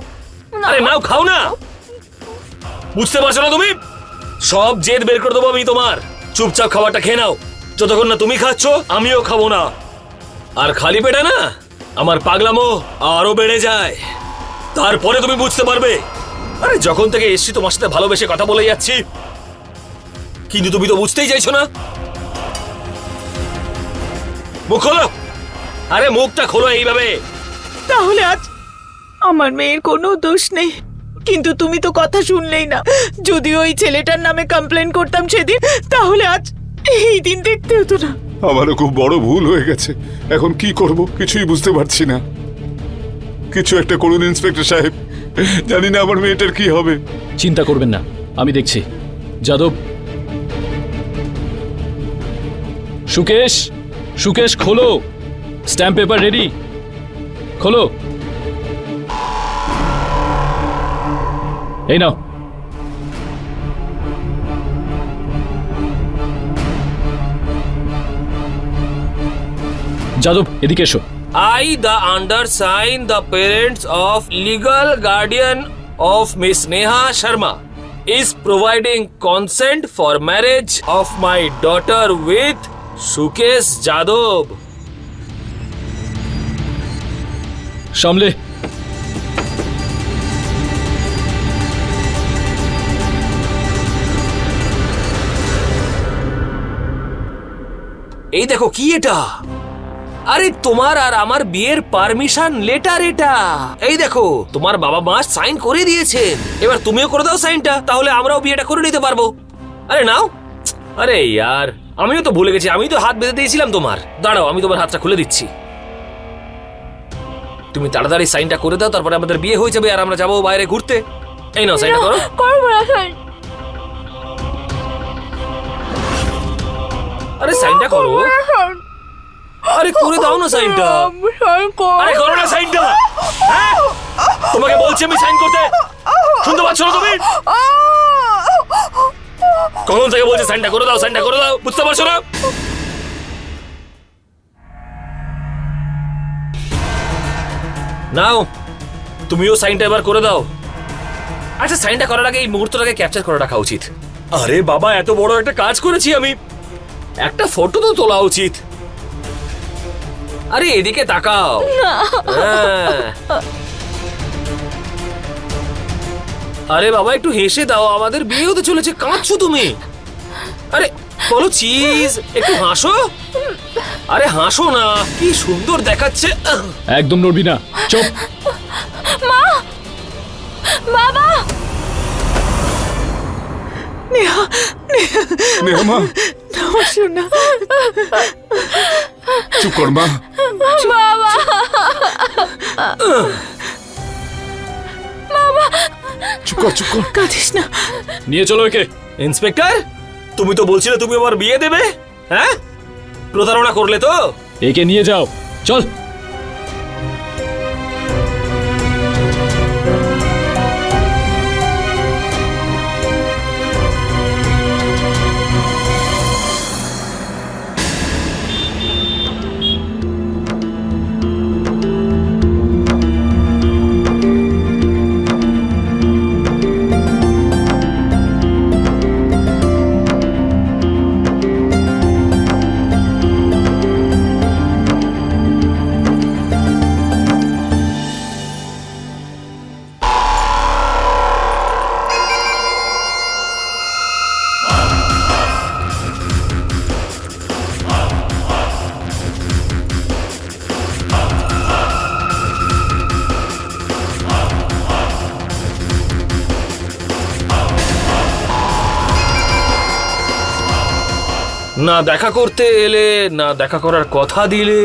B: আরে নাও, খাও না। বুঝতে পারছো না তুমি? সব জেদ বের করে দেবো আমি তোমার। চুপচাপ খাবারটা খেয়ে নাও। যতক্ষণ না তুমি খাচ্ছ আমিও খাবো না। আর খালি পেটে না আমার পাগলামো আরো বেড়ে যায়, তারপরে তুমি বুঝতে পারবে। আরে যখন থেকে এসছি তোমার সাথে ভালোবেসে কথা বলে যাচ্ছি, কিন্তু তুমি তো বুঝতেই চাইছো না। মুখ খোলো। আরে মুখটা খোলো এইভাবে।
F: তাহলে আজ আমার মেয়ের কোনো দোষ নেই, কিন্তু তুমি তো কথা শুনলেই না। যদি ওই ছেলেটার নামে কমপ্লেন করতাম সেদিন, তাহলে আজ এই দিন দেখতে হতো না।
J: আমারও খুব বড় ভুল হয়ে গেছে। এখন কি করব কিছুই বুঝতে পারছি না। কিছু একটা করুন ইন্সপেক্টর সাহেব, জানি না আমার মেয়েটার কি হবে।
D: চিন্তা করবেন না, আমি দেখছি। যাদব, সুকেশ, সুকেশ খোলো। স্ট্যাম্প পেপার রেডি, খোলো। এই নাও। যাদব, এদিকে এসো।
B: I, the undersigned, the parents of legal guardian of Miss Neha Sharma, is providing consent for marriage of my daughter with Sukesh Jadov.
D: সামলে।
B: এই দেখো, কি এটা? আরে তোমার আর আমার বিয়ের পারমিশন লেটার এটা। এই দেখো, তোমার বাবা মা সাইন করে দিয়েছেন, এবার তুমিও করে দাও সাইনটা, তাহলে আমরাও বিয়েটা করে নিতে পারবো। আরে নাও। আরে ইয়ার, আমিও তো ভুলে গেছি, আমি তো হাত বেঁধে দিয়েছিলাম তোমার। দাঁড়াও, আমি তোমার হাতটা খুলে দিচ্ছি। তুমি তাড়াতাড়ি সাইনটা করে দাও, তারপরে আমাদের বিয়ে হয়ে যাবে আর আমরা যাবো বাইরে ঘুরতে। এই নাও, সাইনটা করো।
C: করবো না স্যার।
B: আরে সাইনটা করো। আরে করে দাও না সাইনটা। আরে করো না সাইনটা। হ্যাঁ, তোমাকে বলছি আমি সাইন করতে, শুনতে পাচ্ছ না তুমি? কখন থেকে বলছি সাইনটা করে দাও, সাইনটা করে দাও, বুঝতে পারছো না? নাও, তুমিও সাইনটা এবার করে দাও। আচ্ছা, সাইনটা করার আগে এই মুহূর্তটাকে ক্যাপচার করে রাখা উচিত। আরে বাবা, এত বড় একটা কাজ করেছি আমি, একটা ফটো তো তোলা উচিত। আরে এদিকে তাকাও। হ্যাঁ। আরে বাবা, একটু হেসে দাও, আমাদের বিয়ে হতে চলেছে, কাঁদছো তুমি? আরে বলো চিজ, একটু হাসো। আরে হাসো না, কি সুন্দর দেখাচ্ছে।
D: একদম নড়বি না, চুপ।
C: বাবা,
J: নেহা মা,
F: শোনা,
J: চুপ কর মা। চুপ কর।
F: কাঁদিস না।
D: নিয়ে চলো একে।
B: ইন্সপেক্টর, তুমি তো বলছিলে তুমি আমার বিয়ে দেবে, হ্যাঁ? প্রতারণা করলে তো।
D: একে নিয়ে যাও, চল।
B: না দেখা করতে এলে, না দেখা করার কথা দিলে।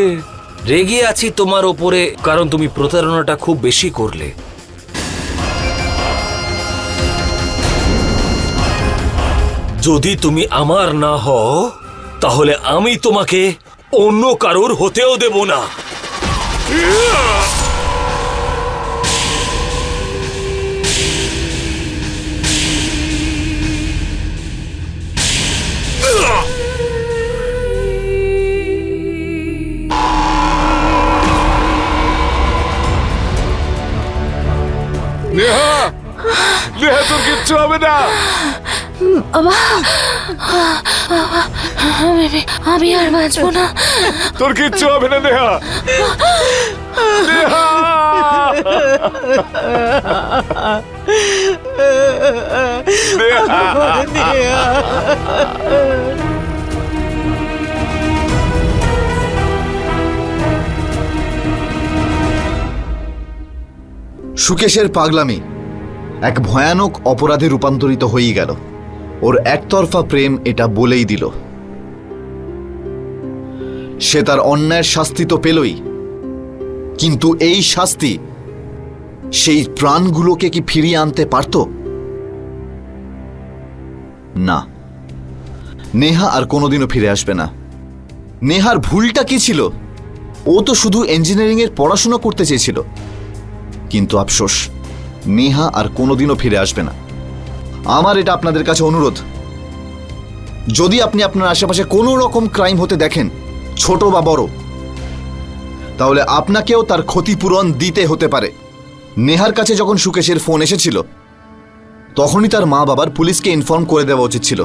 B: রেগে আছি তোমার ওপরে, কারণ তুমি প্রতারণাটা খুব বেশি করলে। যদি তুমি আমার না হও, তাহলে আমি তোমাকে অন্য কারোর হতেও দেব না।
J: নেহা, তোর কিচ্ছু হবে না।
C: আমি আর বাঁচবো না।
J: তোর কিচ্ছু হবে না নেহা। নেহা!
I: সুকেশের পাগলামি এক ভয়ানক অপরাধে রূপান্তরিত হয়েই গেল। ওর একতরফা প্রেম এটা বলেই দিল। সে তার অন্যায়ের শাস্তি তো পেলই, কিন্তু এই শাস্তি সেই প্রাণগুলোকে কি ফিরিয়ে আনতে পারত? না, নেহা আর কোনোদিনও ফিরে আসবে না। নেহার ভুলটা কি ছিল? ও তো শুধু ইঞ্জিনিয়ারিং এর পড়াশোনা করতে চেয়েছিল, কিন্তু আফসোস, নেহা আর কোনোদিনও ফিরে আসবে না। আমার এটা আপনাদের কাছে অনুরোধ, যদি আপনি আপনার আশেপাশে কোনো রকম ক্রাইম হতে দেখেন, ছোট বা বড়, তাহলে আপনাকেও তার ক্ষতিপূরণ দিতে হতে পারে। নেহার কাছে যখন সুকেশের ফোন এসেছিল, তখনই তার মা বাবার পুলিশকে ইনফর্ম করে দেওয়া উচিত ছিল,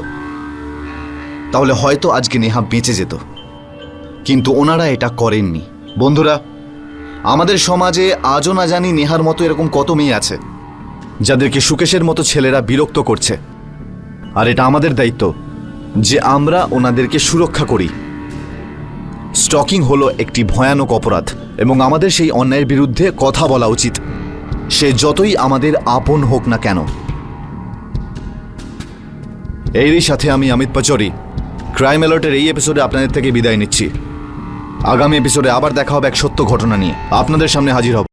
I: তাহলে হয়তো আজকে নেহা বেঁচে যেত, কিন্তু ওনারা এটা করেননি। বন্ধুরা, আমাদের সমাজে আজও না জানি নেহার মতো এরকম কত মেয়ে আছে যাদেরকে সুকেশের মতো ছেলেরা বিরক্ত করছে, আর এটা আমাদের দায়িত্ব যে আমরা ওনাদেরকে সুরক্ষা করি। স্টকিং হলো একটি ভয়ানক অপরাধ এবং আমাদের সেই অন্যায়ের বিরুদ্ধে কথা বলা উচিত, সে যতই আমাদের আপন হোক না কেন। এরই সাথে আমি অমিত পাচৌরি ক্রাইম অ্যালার্টের এই এপিসোডে আপনাদের থেকে বিদায় নিচ্ছি। আগামী এপিসোডে আবার দেখা হবে এক সত্য ঘটনা নিয়ে, আপনাদের সামনে হাজির হব।